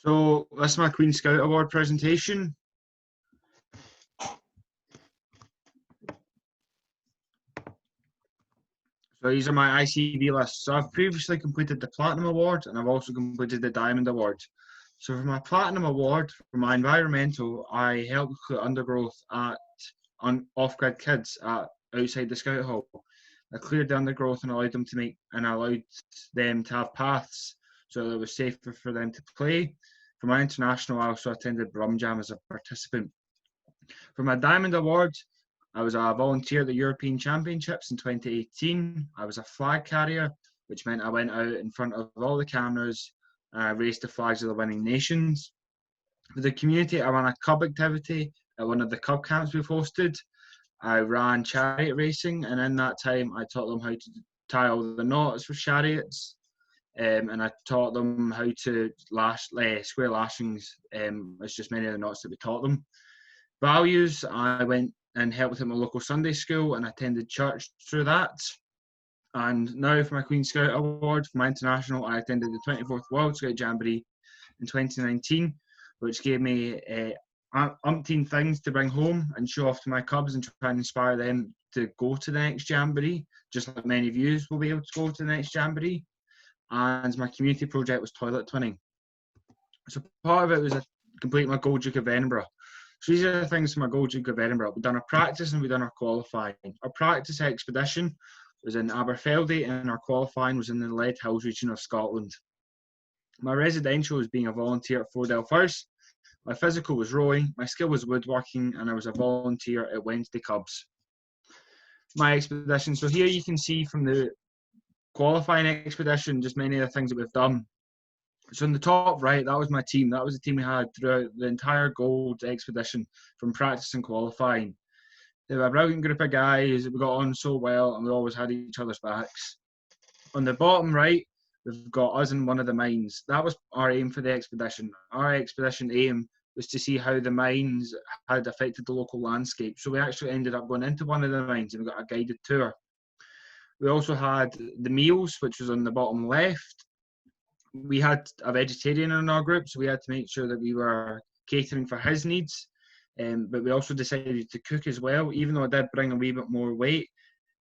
So this is my Queen Scout Award presentation. So these are my ICB lists. So I've previously completed the Platinum Award and I've also completed the Diamond Award. So for my Platinum Award, for my environmental, I helped with undergrowth on off-grid kids outside the Scout Hall. I cleared the undergrowth and allowed them to have paths so that it was safer for them to play. For my international, I also attended Brum Jam as a participant. For my Diamond Award, I was a volunteer at the European Championships in 2018. I was a flag carrier, which meant I went out in front of all the cameras and I raised the flags of the winning nations. For the community, I ran a cub activity at one of the cub camps we've hosted. I ran chariot racing, and in that time, I taught them how to tie all the knots for chariots, and I taught them how to square lashings. It's just many of the knots that we taught them. Values, I went and helped at my local Sunday school and attended church through that. And now for my Queen Scout Award, for my international, I attended the 24th World Scout Jamboree in 2019, which gave me umpteen things to bring home and show off to my cubs and try and inspire them to go to the next Jamboree, just like many of you will be able to go to the next Jamboree. And my community project was toilet twinning. So part of it was completing my Gold Duke of Edinburgh. So these are the things for my Gold Duke of Edinburgh. We've done our practice and we've done our qualifying. Our practice expedition was in Aberfeldy and our qualifying was in the Lead Hills region of Scotland. My residential was being a volunteer at Fordell First. My physical was rowing, my skill was woodworking, and I was a volunteer at Wednesday Cubs. My expedition, so here you can see from the qualifying expedition just many of the things that we've done. So in the top right, that was my team. That was the team we had throughout the entire gold expedition from practice and qualifying. They were a brilliant group of guys. We got on so well and we always had each other's backs. On the bottom right, we've got us in one of the mines. That was our aim for the expedition. Our expedition aim was to see how the mines had affected the local landscape. So we actually ended up going into one of the mines and we got a guided tour. We also had the meals, which was on the bottom left. We had a vegetarian in our group, so we had to make sure that we were catering for his needs. But we also decided to cook as well. Even though it did bring a wee bit more weight,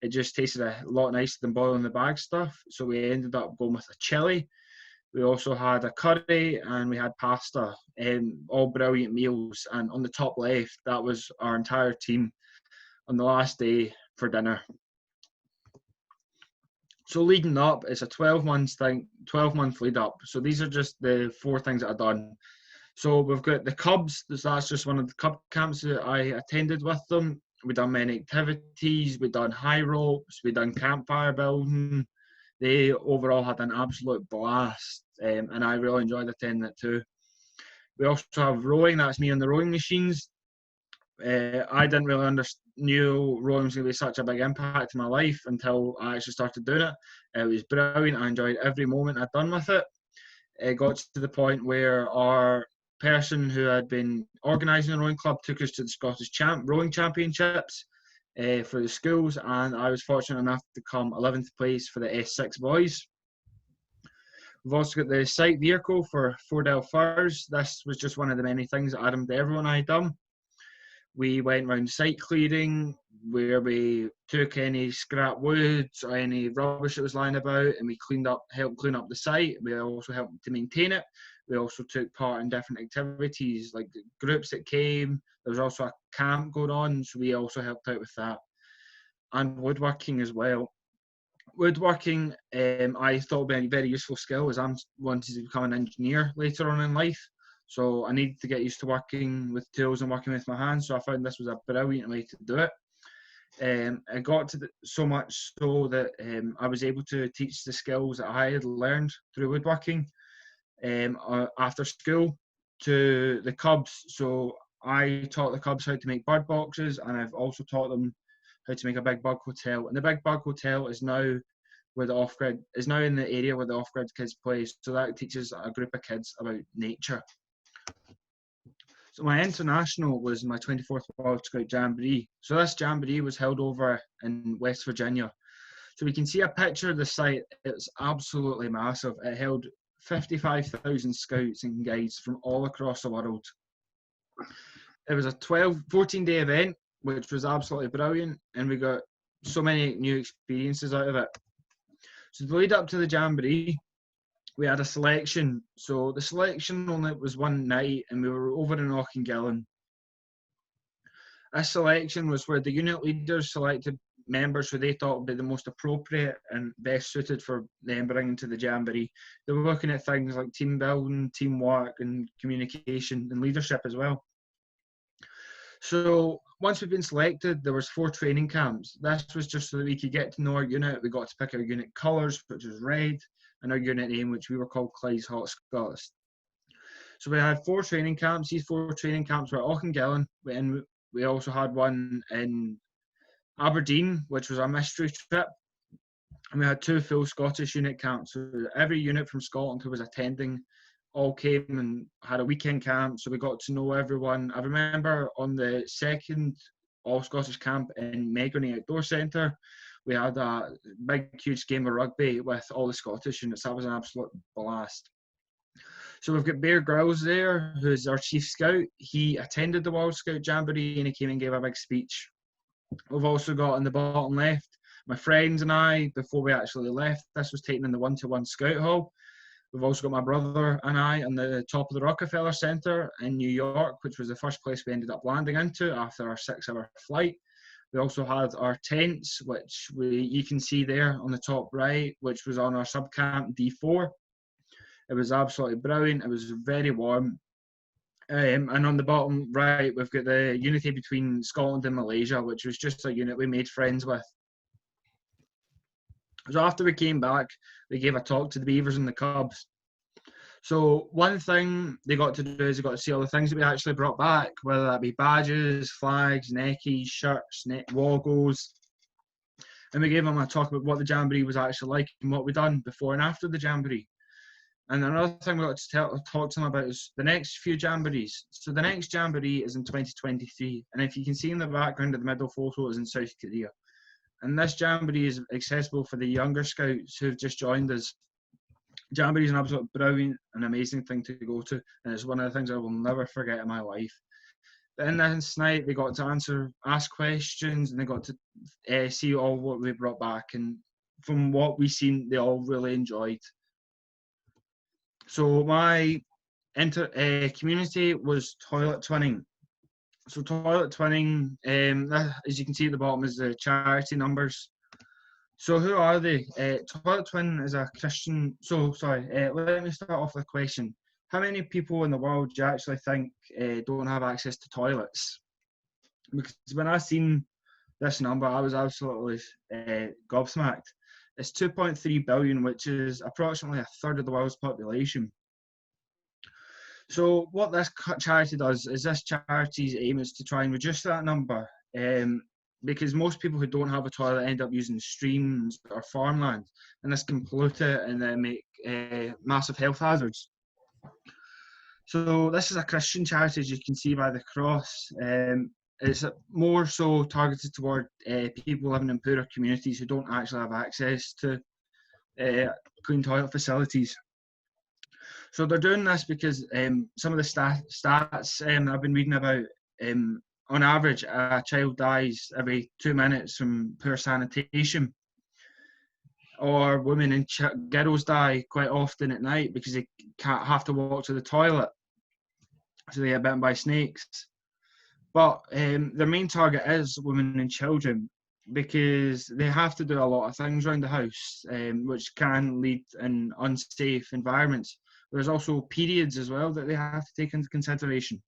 it just tasted a lot nicer than boiling the bag stuff. So we ended up going with a chilli. We also had a curry and we had pasta, all brilliant meals. And on the top left, that was our entire team on the last day for dinner. So leading up, it's a 12-month lead up. So these are just the 4 things that I've done. So we've got the Cubs. That's just one of the Cub camps that I attended with them. We've done many activities. We've done high ropes. We've done campfire building. They overall had an absolute blast, and I really enjoyed attending it too. We also have rowing. That's me on the rowing machines. I didn't really knew rowing was going to be such a big impact in my life until I actually started doing it. It was brilliant. I enjoyed every moment I'd done with it. It got to the point where our person who had been organising the rowing club took us to the Scottish Rowing Championships for the schools, and I was fortunate enough to come 11th place for the S6 boys. We've also got the site vehicle for Fordell Firs. This was just one of the many things that Adam, everyone I had done. We went round site clearing where we took any scrap woods or any rubbish that was lying about and we helped clean up the site. We also helped to maintain it. We also took part in different activities like groups that came. There was also a camp going on, so we also helped out with that. And woodworking as well. Woodworking, I thought would be a very useful skill as I'm wanting to become an engineer later on in life. So I needed to get used to working with tools and working with my hands. So I found this was a brilliant way to do it. It got to so much so that I was able to teach the skills that I had learned through woodworking after school to the Cubs. So I taught the Cubs how to make bird boxes, and I've also taught them how to make a big bug hotel. And the big bug hotel is now where the off-grid is now in the area where the off-grid kids play. So that teaches a group of kids about nature. So my international was my 24th World Scout Jamboree. So this Jamboree was held over in West Virginia. So we can see a picture of the site. It's absolutely massive. It held 55,000 scouts and guides from all across the world. It was a 14-day event, which was absolutely brilliant, and we got so many new experiences out of it. So the lead up to the Jamboree, we had a selection. So the selection only was one night, and we were over in Auchengillan. This selection was where the unit leaders selected members who they thought would be the most appropriate and best suited for them bringing to the Jamboree. They were looking at things like team building, teamwork, and communication and leadership as well. So once we've been selected, there was 4 training camps. This was just so that we could get to know our unit. We got to pick our unit colours, which was red, and our unit name, which we were called Clyde's Hot Scots. So we had 4 training camps. These 4 training camps were at Auchengillan, and we also had one in Aberdeen, which was a mystery trip. And we had 2 full Scottish unit camps. So every unit from Scotland who was attending all came and had a weekend camp, so we got to know everyone. I remember on the second all-Scottish camp in Megarney Outdoor Centre, we had a big, huge game of rugby with all the Scottish units. That was an absolute blast. So we've got Bear Grylls there, who's our chief scout. He attended the World Scout Jamboree and he came and gave a big speech. We've also got on the bottom left, my friends and I, before we actually left. This was taken in the 1-to-1 Scout Hall. We've also got my brother and I on the top of the Rockefeller Centre in New York, which was the first place we ended up landing into after our 6-hour flight. We also had our tents, which you can see there on the top right, which was on our subcamp D4. It was absolutely brilliant. It was very warm. And on the bottom right, we've got the unity between Scotland and Malaysia, which was just a unit we made friends with. So after we came back, they gave a talk to the Beavers and the Cubs. So one thing they got to do is they got to see all the things that we actually brought back, whether that be badges, flags, neckies, shirts, woggles. And we gave them a talk about what the Jamboree was actually like and what we'd done before and after the Jamboree. And another thing we got to talk to them about is the next few Jamborees. So the next Jamboree is in 2023. And if you can see in the background of the middle photo, is in South Korea. And this Jamboree is accessible for the younger scouts who've just joined us. Jamboree is an absolute brilliant and amazing thing to go to, and it's one of the things I will never forget in my life. But in this night, they got to ask questions, and they got to see all what we brought back. And from what we've seen, they all really enjoyed. So my community was toilet twinning. So toilet twinning, as you can see at the bottom, is the charity numbers. So who are they? Toilet Twin is a Christian. Let me start off with a question. How many people in the world do you actually think don't have access to toilets? Because when I seen this number, I was absolutely gobsmacked. It's 2.3 billion, which is approximately a third of the world's population. So what this charity does is this charity's aim is to try and reduce that number, because most people who don't have a toilet end up using streams or farmland, and this can pollute it and then make massive health hazards. So this is a Christian charity, as you can see by the cross. It's more so targeted toward people living in poorer communities who don't actually have access to clean toilet facilities. So they're doing this because some of the stats I've been reading about, on average, a child dies every 2 minutes from poor sanitation. Or women and girls die quite often at night because they can't have to walk to the toilet, so they get bitten by snakes. But their main target is women and children, because they have to do a lot of things around the house, which can lead in unsafe environments. There's also periods as well that they have to take into consideration.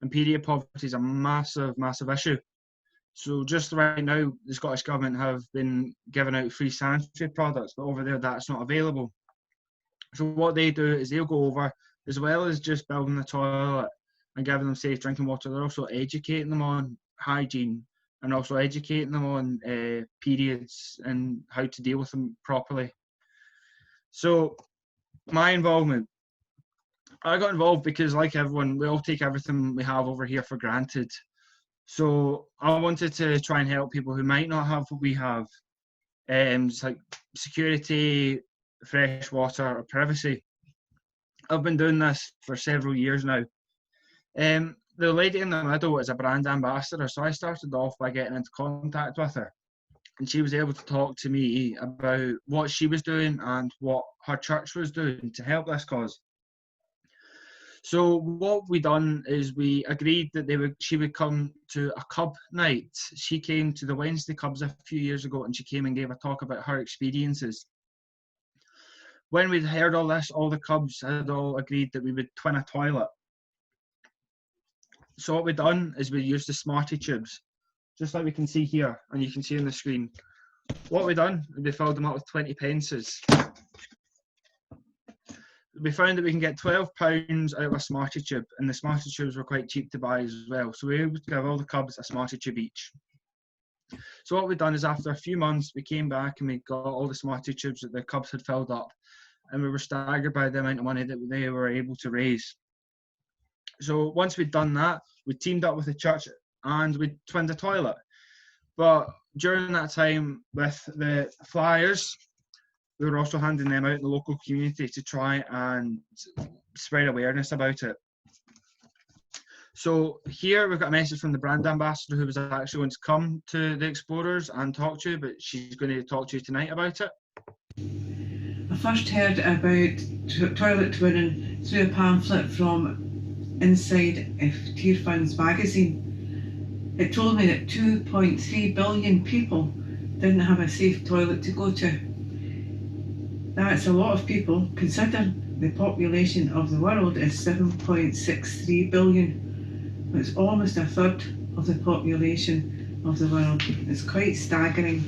And period poverty is a massive, massive issue. So just right now, the Scottish Government have been giving out free sanitary products, but over there that's not available. So what they do is they'll go over, as well as just building the toilet and giving them safe drinking water, they're also educating them on hygiene and also educating them on periods and how to deal with them properly. So my involvement, I got involved because, like everyone, we all take everything we have over here for granted. So I wanted to try and help people who might not have what we have, like security, fresh water or privacy. I've been doing this for several years now. The lady in the middle is a brand ambassador, so I started off by getting into contact with her, and she was able to talk to me about what she was doing and what her church was doing to help this cause. So what we done is we agreed that she would come to a cub night. She came to the Wednesday Cubs a few years ago, and she came and gave a talk about her experiences. When we'd heard all this, all the Cubs had all agreed that we would twin a toilet. So what we done is we used the Smarty tubes, just like we can see here, and you can see on the screen. What we done, we filled them up with 20 pences. We found that we can get £12 out of a Smarty tube, and the Smarty tubes were quite cheap to buy as well. So we were able to give all the Cubs a Smarty tube each. So what we've done is after a few months, we came back and we got all the Smarty tubes that the Cubs had filled up, and we were staggered by the amount of money that they were able to raise. So once we'd done that, we teamed up with the church and we twinned a toilet. But during that time with the flyers, we were also handing them out in the local community to try and spread awareness about it. So here we've got a message from the brand ambassador who was actually going to come to the Explorers and talk to you, but she's going to talk to you tonight about it. I first heard about toilet twinning through a pamphlet from Inside Tier Funds magazine. It told me that 2.3 billion people didn't have a safe toilet to go to. That's a lot of people, considering the population of the world is 7.63 billion. It's almost a third of the population of the world. It's quite staggering.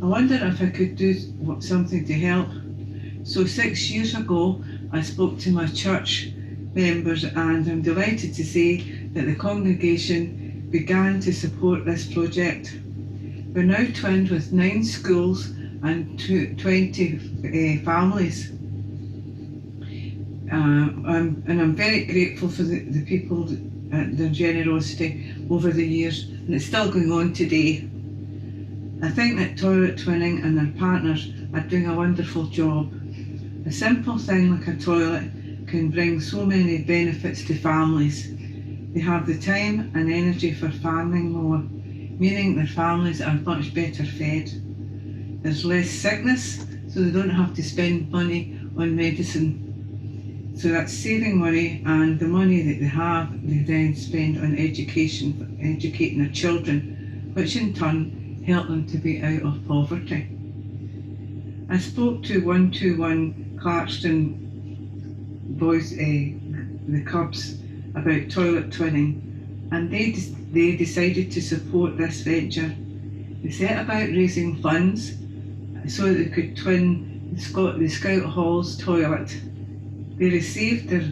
I wondered if I could do something to help. So 6 years ago, I spoke to my church members, and I'm delighted to say that the congregation began to support this project. We're now twinned with 9 schools and 20 families. And I'm very grateful for the people, their generosity over the years, and it's still going on today. I think that toilet twinning and their partners are doing a wonderful job. A simple thing like a toilet can bring so many benefits to families. They have the time and energy for farming more, meaning their families are much better fed. There's less sickness, so they don't have to spend money on medicine. So that's saving money, and the money that they have, they then spend on education, educating their children, which in turn help them to be out of poverty. I spoke to 121 Clarkston boys, the Cubs, about toilet twinning, and they decided to support this venture. They set about raising funds so that they could twin the Scout Hall's toilet. They achieved their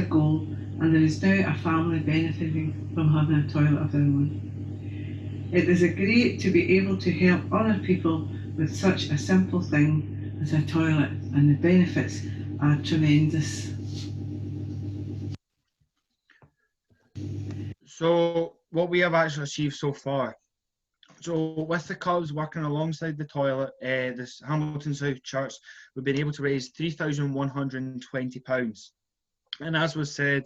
goal, and there is now a family benefiting from having a toilet of their own. It is great to be able to help other people with such a simple thing as a toilet, and the benefits are tremendous. So what we have actually achieved so far. So with the Cubs working alongside the toilet, this Hamilton South Church, we've been able to raise £3,120. And as was said,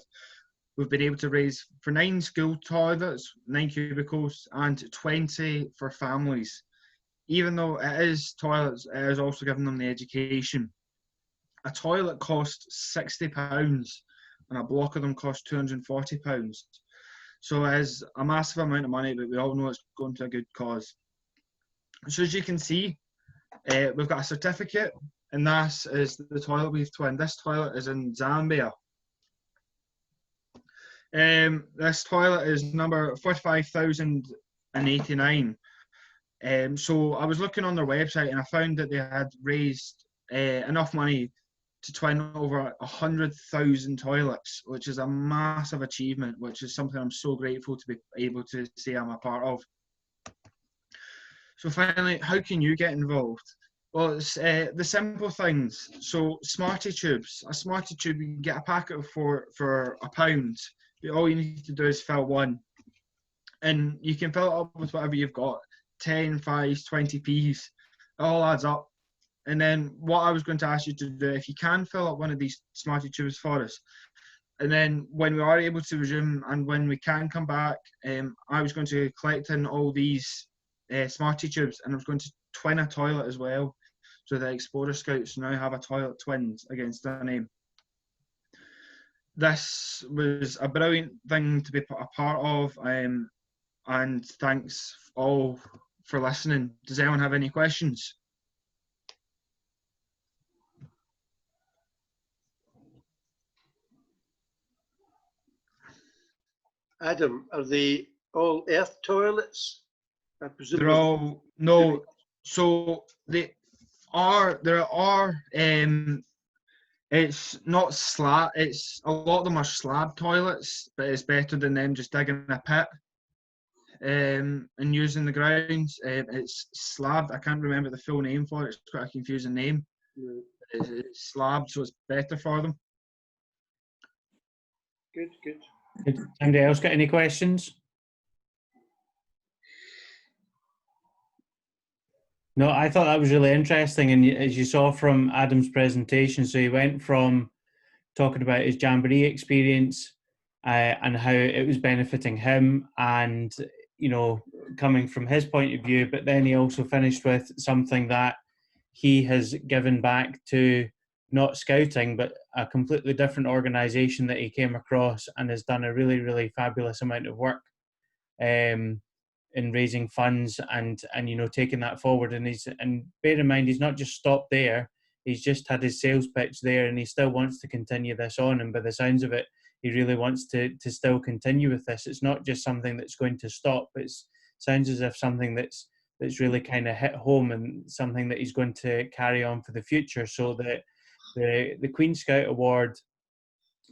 we've been able to raise for 9 school toilets, 9 cubicles, and 20 for families. Even though it is toilets, it is also giving them the education. A toilet costs £60 and a block of them costs £240. So it is a massive amount of money, but we all know it's going to a good cause. So as you can see, we've got a certificate, and this is the toilet we've twinned. This toilet is in Zambia. This toilet is number 45,089. So I was looking on their website and I found that they had raised enough money to twin over 100,000 toilets, which is a massive achievement, which is something I'm so grateful to be able to say I'm a part of. So finally, how can you get involved? Well, it's the simple things. So Smarty tubes. A Smarty tube, you can get a packet for £1. All you need to do is fill one. And you can fill it up with whatever you've got. 10, 5s, 20p's. It all adds up. And then what I was going to ask you to do, if you can fill up one of these Smarty tubes for us, and then when we are able to resume and when we can come back, I was going to collect in all these Smarty tubes, and I was going to twin a toilet as well, so the Explorer Scouts now have a toilet twins against their name. This was a brilliant thing to be a part of, and thanks all for listening. Does anyone have any questions? Adam, are they all earth toilets? I presume They're all no. So there are it's not slab. It's a lot of them are slab toilets, but it's better than them just digging a pit and using the grounds. It's slabbed. I can't remember the full name for it. It's quite a confusing name. No. It's slabbed, so it's better for them. Good, good. Did anybody else got any questions? No, I thought that was really interesting. And as you saw from Adam's presentation, so he went from talking about his Jamboree experience and how it was benefiting him and, you know, coming from his point of view, but then he also finished with something that he has given back to not scouting, but a completely different organisation that he came across and has done a really, really fabulous amount of work in raising funds and you know, taking that forward. And bear in mind, he's not just stopped there. He's just had his sales pitch there, and he still wants to continue this on. And by the sounds of it, he really wants to still continue with this. It's not just something that's going to stop. It sounds as if something that's really kind of hit home and something that he's going to carry on for the future. So that the Queen Scout Award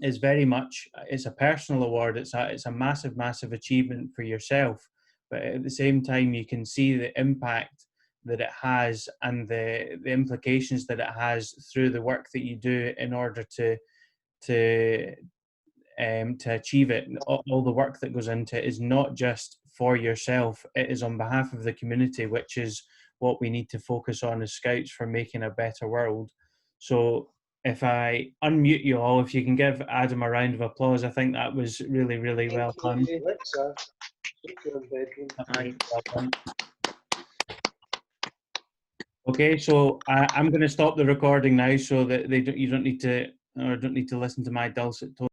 is very much, it's a personal award. It's a massive, massive achievement for yourself. But at the same time, you can see the impact that it has and the implications that it has through the work that you do in order to achieve it. All the work that goes into it is not just for yourself, it is on behalf of the community, which is what we need to focus on as Scouts for making a better world. So if I unmute you all, if you can give Adam a round of applause, I think that was really, really well done. Alexa, Well done. Okay, so I'm going to stop the recording now so that you don't need to listen to my dulcet tones.